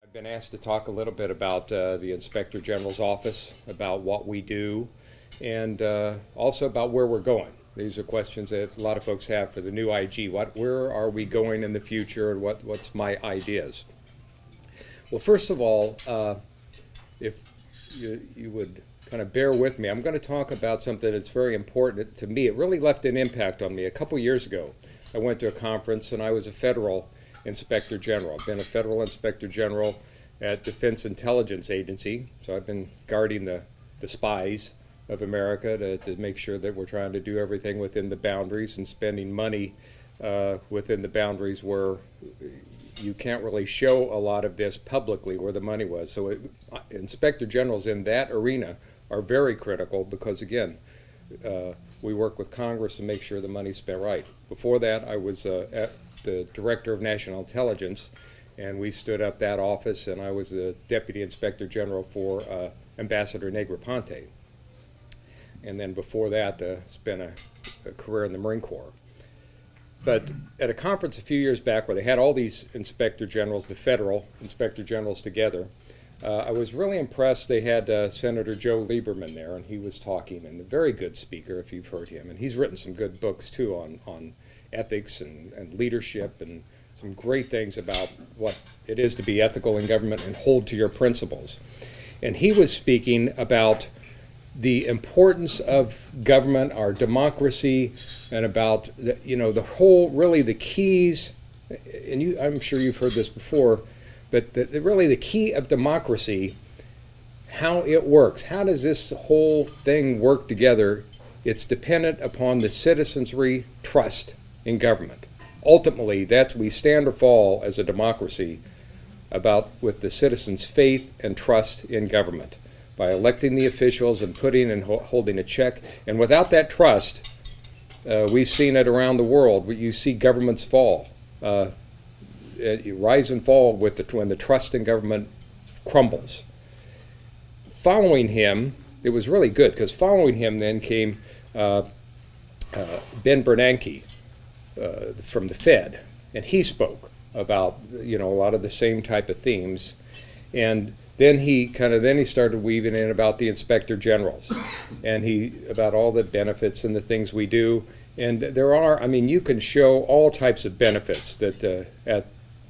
I've been asked to talk a little bit about the Inspector General's office, about what we do, and also about where we're going. These are questions that a lot of folks have for the new IG. Where are we going in the future, and what's my ideas? Well, first of all, if you would kind of bear with me, I'm going to talk about something that's very important to me. It really left an impact on me. A couple years ago, I went to a conference and I was a federal Inspector General. I've been a federal Inspector General at Defense Intelligence Agency, so I've been guarding the spies of America to make sure that we're trying to do everything within the boundaries and spending money within the boundaries where you can't really show a lot of this publicly where the money was. So Inspector Generals in that arena are very critical because, again, we work with Congress to make sure the money's spent right. Before that, I was at the Director of National Intelligence, and we stood up that office, and I was the Deputy Inspector General for Ambassador Negroponte. And then before that, spent a career in the Marine Corps. But at a conference a few years back where they had all these Inspector Generals, the federal Inspector Generals together, I was really impressed. They had Senator Joe Lieberman there, and he was talking, and a very good speaker if you've heard him. And he's written some good books too on ethics and leadership and some great things about what it is to be ethical in government and hold to your principles. And he was speaking about the importance of government, our democracy, and about the whole, really the keys, and I'm sure you've heard this before, but really the key of democracy, how it works. How does this whole thing work together? It's dependent upon the citizenry trust in government. Ultimately, we stand or fall as a democracy with the citizens' faith and trust in government by electing the officials and putting and holding a check. And without that trust, we've seen it around the world. You see governments fall, rise and fall when the trust in government crumbles. Following him, it was really good because following him then came Ben Bernanke from the Fed, and he spoke about a lot of the same type of themes, and then he started weaving in about the Inspector Generals, and about all the benefits and the things we do. And you can show all types of benefits at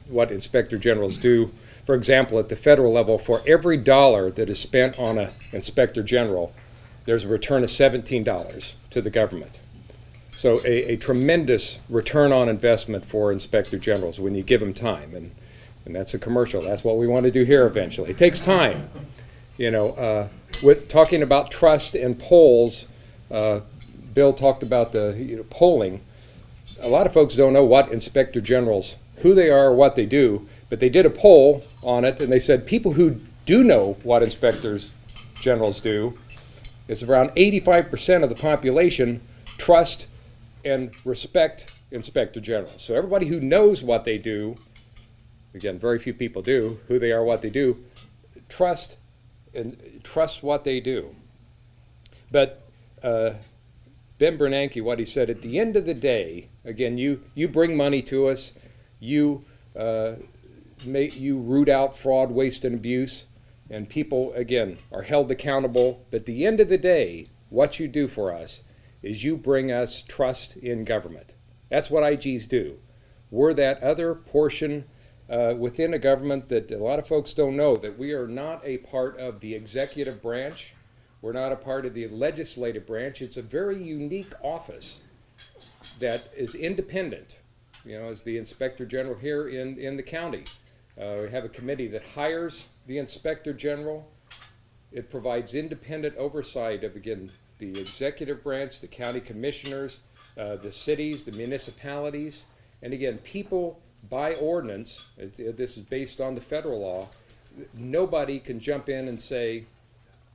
what Inspector Generals do. For example, at the federal level, for every dollar that is spent on an Inspector General, there's a return of $17 to the government. So a tremendous return on investment for Inspector Generals when you give them time. And that's a commercial. That's what we want to do here eventually. It takes time. With talking about trust and polls, Bill talked about the polling. A lot of folks don't know what Inspector Generals, who they are, what they do, but they did a poll on it, and they said people who do know what Inspectors Generals do, it's around 85% of the population trust and respect Inspector Generals. So everybody who knows what they do, again, very few people do, who they are, what they do, trust what they do. But Ben Bernanke, what he said, at the end of the day, again, you bring money to us, you root out fraud, waste, and abuse, and people, again, are held accountable. But at the end of the day, what you do for us is you bring us trust in government. That's what IGs do. We're that other portion within a government that a lot of folks don't know, that we are not a part of the executive branch. We're not a part of the legislative branch. It's a very unique office that is independent. As the Inspector General here in the county, we have a committee that hires the Inspector General. It provides independent oversight of, again, the executive branch, the county commissioners, the cities, the municipalities, and again, people by ordinance. This is based on the federal law. Nobody can jump in and say,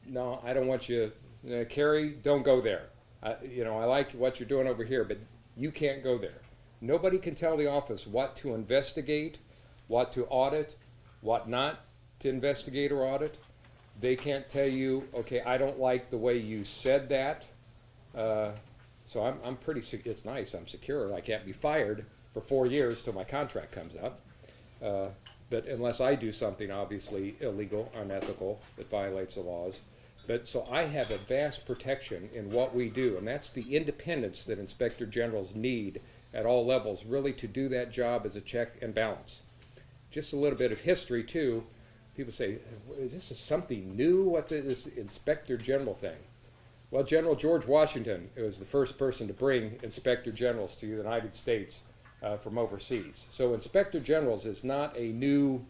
no, I don't want you, Carey, don't go there. I like what you're doing over here, but you can't go there. Nobody can tell the office what to investigate, what to audit, what not to investigate or audit. They can't tell you, okay, I don't like the way you said that. So I'm pretty, it's nice, I'm secure. I can't be fired for 4 years till my contract comes up. but unless I do something obviously illegal, unethical, that violates the laws. But so I have a vast protection in what we do, and that's the independence that inspector generals need at all levels, really to do that job as a check and balance. Just a little bit of history too. People say, this is something new, what's this inspector general thing? Well, General George Washington was the first person to bring inspector generals to the United States from overseas. So inspector generals is not a new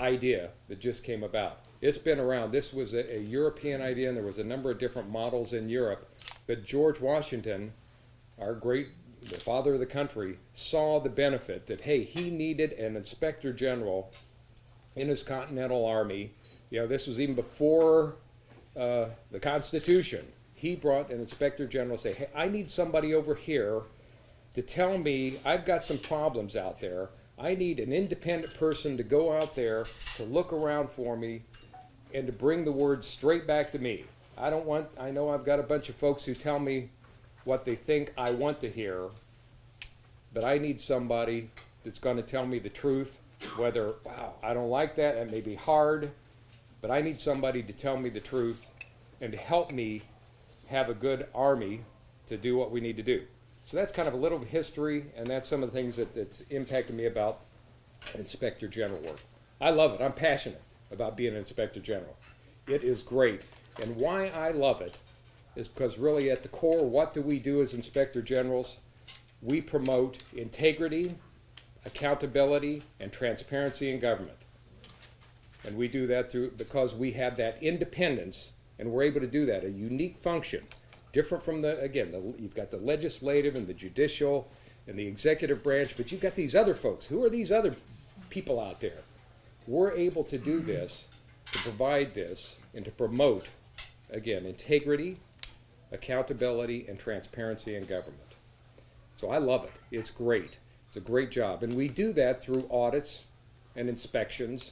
idea that just came about. It's been around. This was a European idea, and there was a number of different models in Europe. But George Washington, the father of the country, saw the benefit that, hey, he needed an inspector general in his Continental Army. You know, this was even before the Constitution. He brought an inspector general and say, hey, I need somebody over here to tell me I've got some problems out there. I need an independent person to go out there to look around for me and to bring the word straight back to me. I know I've got a bunch of folks who tell me what they think I want to hear, but I need somebody that's going to tell me the truth, whether, wow, I don't like that, it may be hard, but I need somebody to tell me the truth and to help me have a good army to do what we need to do. So that's kind of a little history, and that's some of the things that's impacted me about inspector general work. I love it. I'm passionate about being an inspector general. It is great. And why I love it is because really at the core, what do we do as inspector generals? We promote integrity, accountability, and transparency in government. And we do that because we have that independence, and we're able to do that, a unique function, different from you've got the legislative and the judicial and the executive branch, but you've got these other folks. Who are these other people out there? We're able to do this, to provide this, and to promote, again, integrity, accountability, and transparency in government. So I love it. It's great. It's a great job. And we do that through audits and inspections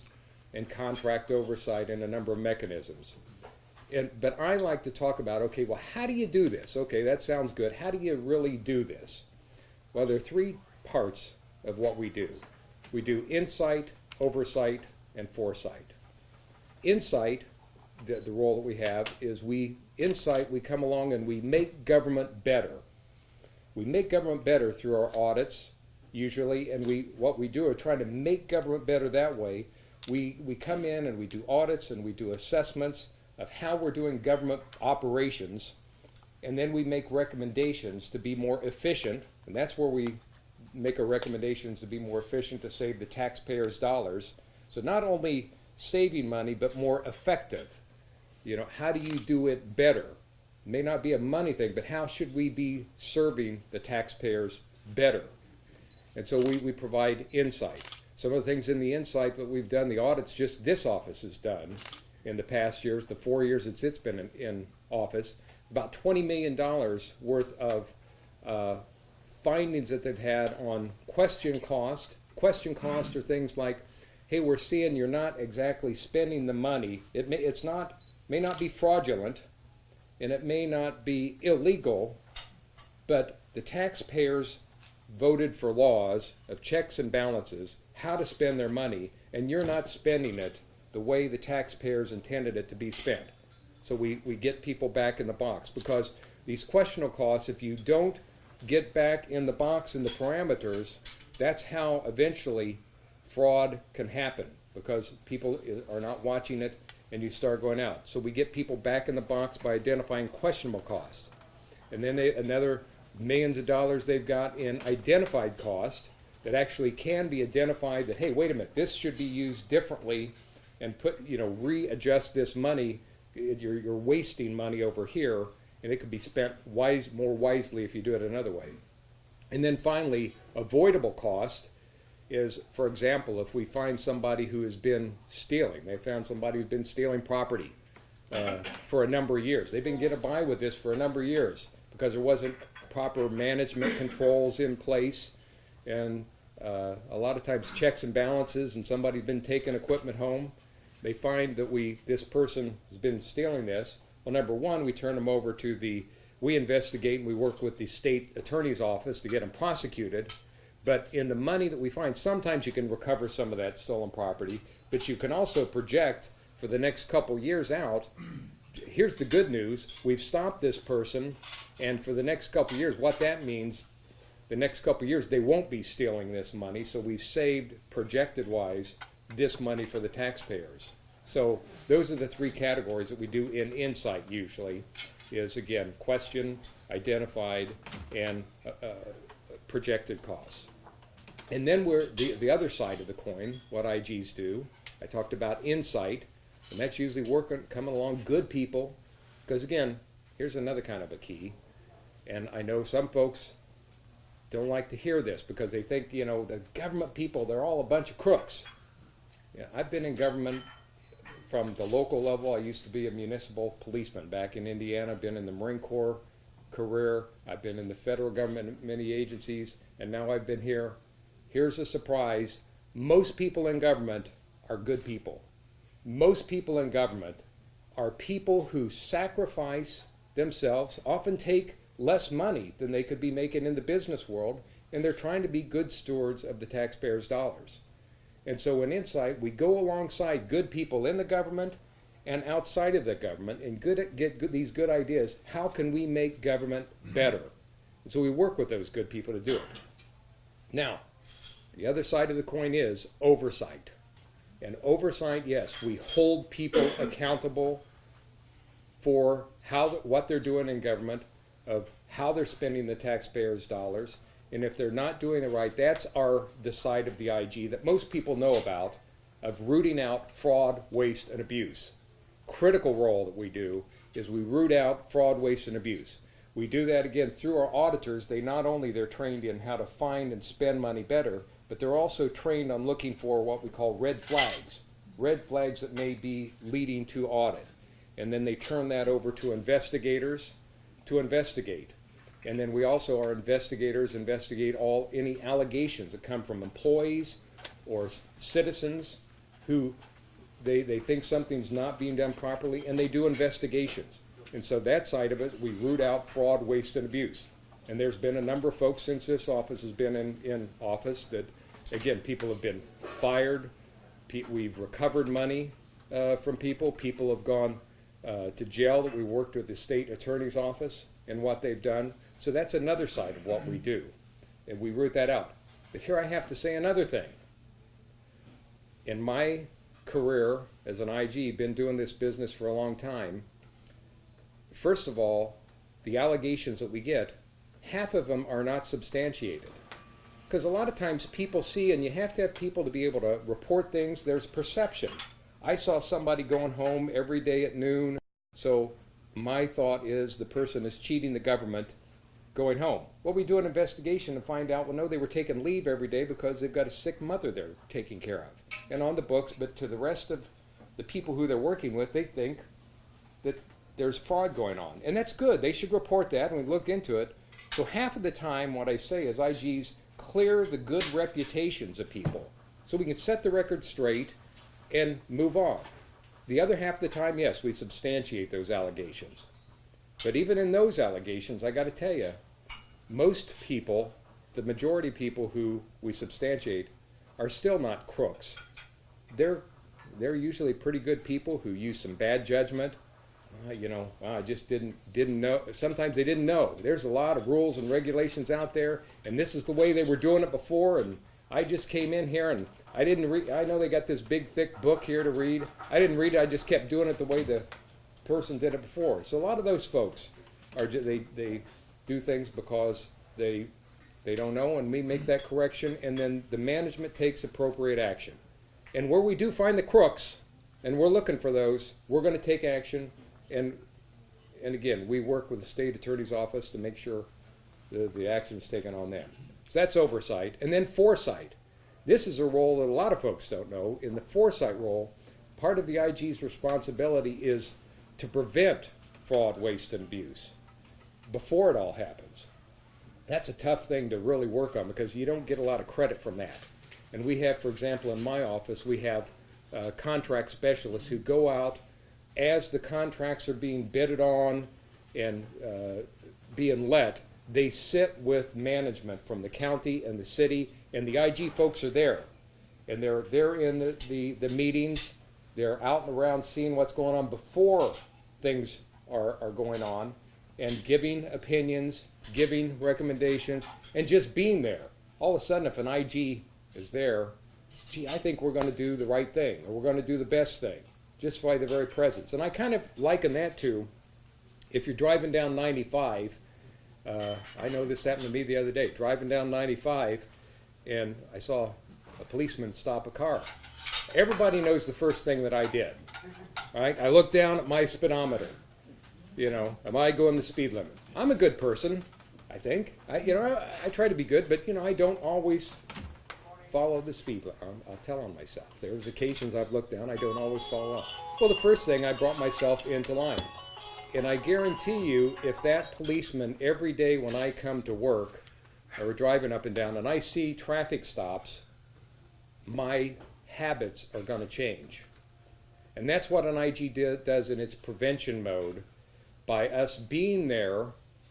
and contract oversight and a number of mechanisms. But I like to talk about, okay, well, how do you do this? Okay, that sounds good. How do you really do this? Well, there are three parts of what we do. We do insight, oversight, and foresight. Insight, the role that we have is we come along and we make government better. We make government better through our audits, usually, and what we do are trying to make government better that way. We come in and we do audits and we do assessments of how we're doing government operations, and then we make recommendations to be more efficient, and that's where we make our recommendations to be more efficient to save the taxpayers' dollars. So not only saving money, but more effective. You know, how do you do it better? It may not be a money thing, but how should we be serving the taxpayers better? And so we provide insight. Some of the things in the insight that we've done, the audits just this office has done in the past years, the 4 years it's been in office, about $20 million worth of findings that they've had on question cost. Question cost are things like, hey, we're seeing you're not exactly spending the money. It may not be fraudulent, and it may not be illegal, but the taxpayers voted for laws of checks and balances, how to spend their money, and you're not spending it the way the taxpayers intended it to be spent. So we get people back in the box, because these questionable costs, if you don't get back in the box in the parameters, that's how eventually fraud can happen, because people are not watching it and you start going out. So we get people back in the box by identifying questionable costs. And then another millions of dollars they've got in identified cost that actually can be identified that, hey, wait a minute, this should be used differently, and readjust this money. You're wasting money over here, and it could be spent more wisely if you do it another way. And then finally, avoidable cost is, for example, if we find somebody who has been stealing, they found somebody who's been stealing property for a number of years. They've been getting by with this for a number of years because there wasn't proper management controls in place, and a lot of times checks and balances, and somebody's been taking equipment home. They find that this person has been stealing this. Well, number one, we turn them over to we investigate and we work with the state attorney's office to get them prosecuted. But in the money that we find, sometimes you can recover some of that stolen property, but you can also project for the next couple years out. Here's the good news: we've stopped this person, and for the next couple years, what that means, the next couple years, they won't be stealing this money, so we've saved, projected-wise, this money for the taxpayers. So those are the three categories that we do in insight usually, is again, question, identified, and projected costs. And then we're the other side of the coin, what IGs do. I talked about insight, and that's usually coming along good people, because again, here's another kind of a key, and I know some folks don't like to hear this because they think, you know, the government people, they're all a bunch of crooks. Yeah, I've been in government from the local level. I used to be a municipal policeman back in Indiana. I've been in the Marine Corps career. I've been in the federal government in many agencies, and now I've been here. Here's a surprise. Most people in government are good people. Most people in government are people who sacrifice themselves, often take less money than they could be making in the business world, and they're trying to be good stewards of the taxpayers' dollars. And so in Insight, we go alongside good people in the government and outside of the government and get these good ideas. How can we make government better? And so we work with those good people to do it. Now, the other side of the coin is oversight. And oversight, yes, we hold people accountable for what they're doing in government, of how they're spending the taxpayers' dollars. And if they're not doing it right, that's the side of the IG that most people know about, of rooting out fraud, waste, and abuse. Critical role that we do is we root out fraud, waste, and abuse. We do that again through our auditors. They're trained in how to find and spend money better, but they're also trained on looking for what we call red flags that may be leading to audit. And then they turn that over to investigators to investigate. And then we also, our investigators, investigate any allegations that come from employees or citizens who they think something's not being done properly, and they do investigations. And so that side of it, we root out fraud, waste, and abuse. And there's been a number of folks since this office has been in office that, again, people have been fired, we've recovered money from people have gone to jail that we worked with the state attorney's office and what they've done. So that's another side of what we do, and we root that out. But here I have to say another thing. In my career as an IG, been doing this business for a long time, first of all, the allegations that we get, half of them are not substantiated. Because a lot of times people see, and you have to have people to be able to report things, there's perception. I saw somebody going home every day at noon, so my thought is the person is cheating the government going home. Well, we do an investigation and find out, well, no, they were taking leave every day because they've got a sick mother they're taking care of. And on the books, but to the rest of the people who they're working with, they think that there's fraud going on. And that's good. They should report that, and we look into it. So half of the time, what I say is IGs clear the good reputations of people so we can set the record straight and move on. The other half of the time, yes, we substantiate those allegations. But even in those allegations, I got to tell you, most people, the majority of people who we substantiate, are still not crooks. They're usually pretty good people who use some bad judgment. I just didn't know. Sometimes they didn't know. There's a lot of rules and regulations out there, and this is the way they were doing it before, and I just came in here and I didn't read. I know they got this big, thick book here to read. I didn't read it. I just kept doing it the way the person did it before. So a lot of those folks they do things because they don't know, and we make that correction, and then the management takes appropriate action. And where we do find the crooks, and we're looking for those, we're going to take action. And again, we work with the state attorney's office to make sure the action is taken on them. So that's oversight. And then foresight. This is a role that a lot of folks don't know. In the foresight role, part of the IG's responsibility is to prevent fraud, waste, and abuse before it all happens. That's a tough thing to really work on because you don't get a lot of credit from that. And we have, for example, in my office, we have contract specialists who go out as the contracts are being bidded on and being let. They sit with management from the county and the city, and the IG folks are there. And they're in the meetings, they're out and around seeing what's going on before things are going on, and giving opinions, giving recommendations, and just being there. All of a sudden, if an IG is there, gee, I think we're going to do the right thing, or we're going to do the best thing, just by the very presence. And I kind of liken that to, if you're driving down 95, I know this happened to me the other day, driving down 95, and I saw a policeman stop a car. Everybody knows the first thing that I did, right? I looked down at my speedometer. You know, am I going the speed limit? I'm a good person, I think. I try to be good, but, I don't always follow the speed limit. I'll tell on myself. There's occasions I've looked down, I don't always follow up. Well, the first thing, I brought myself into line. And I guarantee you, if that policeman every day when I come to work, or we're driving up and down, and I see traffic stops, my habits are going to change. And that's what an IG does in its prevention mode. By us being there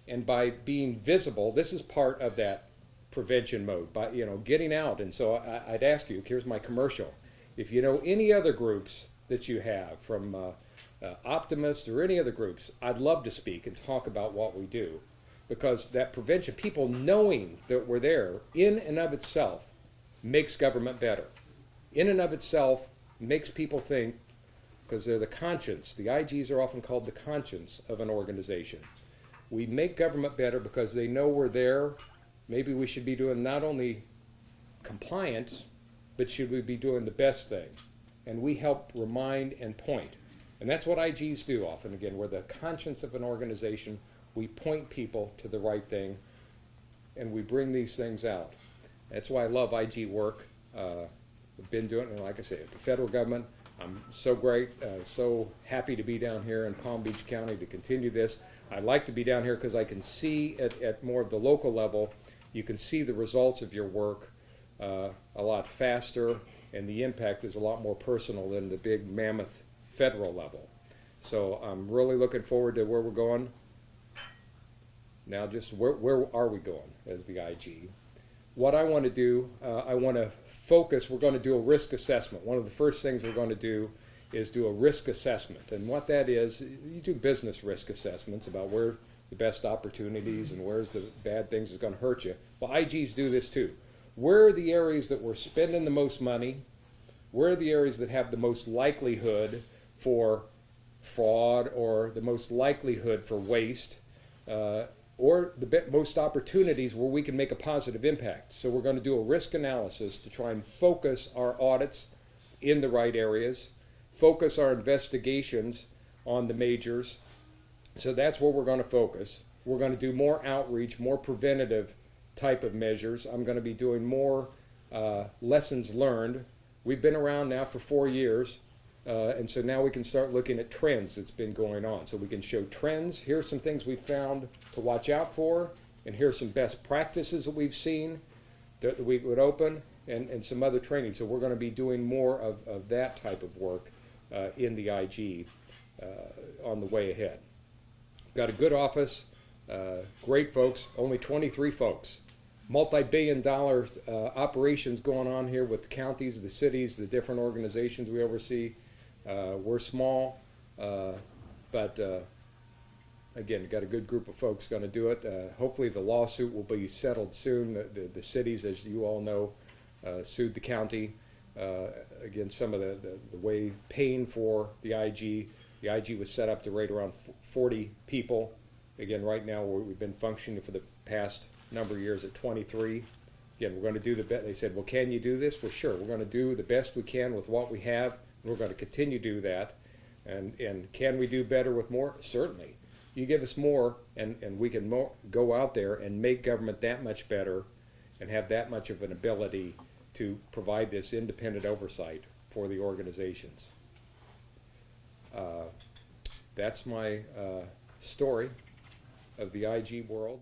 and by being visible, this is part of that prevention mode, by getting out. And so I'd ask you, here's my commercial. If you know any other groups that you have, from Optimist or any other groups, I'd love to speak and talk about what we do, because that prevention, people knowing that we're there, in and of itself makes government better. In and of itself makes people think, because they're the conscience. The IGs are often called the conscience of an organization. We make government better because they know we're there. Maybe we should be doing not only compliance, but should we be doing the best thing? And we help remind and point. And that's what IGs do often. Again, we're the conscience of an organization. We point people to the right thing, and we bring these things out. That's why I love IG work. I've been doing it, like I say, at the federal government. I'm so great, so happy to be down here in Palm Beach County to continue this. I like to be down here because I can see at more of the local level, you can see the results of your work a lot faster, and the impact is a lot more personal than the big mammoth federal level. So I'm really looking forward to where we're going. Now, just where are we going as the IG? What I want to do, I want to focus, we're going to do a risk assessment. One of the first things we're going to do is do a risk assessment. And what that is, you do business risk assessments about where the best opportunities and where's the bad things is going to hurt you. Well, IGs do this too. Where are the areas that we're spending the most money? Where are the areas that have the most likelihood for fraud, or the most likelihood for waste, or the most opportunities where we can make a positive impact? So we're going to do a risk analysis to try and focus our audits in the right areas, focus our investigations on the majors. So that's where we're going to focus. We're going to do more outreach, more preventative type of measures. I'm going to be doing more lessons learned. We've been around now for 4 years. And so now we can start looking at trends that's been going on. So we can show trends. Here's some things we've found to watch out for, and here's some best practices that we've seen that we would open, and some other training. So we're going to be doing more of that type of work in the IG on the way ahead. Got a good office, great folks, only 23 folks. Multi-billion-dollar operations going on here with the counties, the cities, the different organizations we oversee. We're small, but again, we've got a good group of folks going to do it. Hopefully the lawsuit will be settled soon. The cities, as you all know, sued the county. Again, some of the way paying for the IG was set up to rate around 40 people. Again, right now we've been functioning for the past number of years at 23. Again, we're going to do the best. They said, well, can you do this? Well, sure. We're going to do the best we can with what we have. And we're going to continue to do that. And can we do better with more? Certainly. You give us more, and we can go out there and make government that much better and have that much of an ability to provide this independent oversight for the organizations. That's my story of the IG world.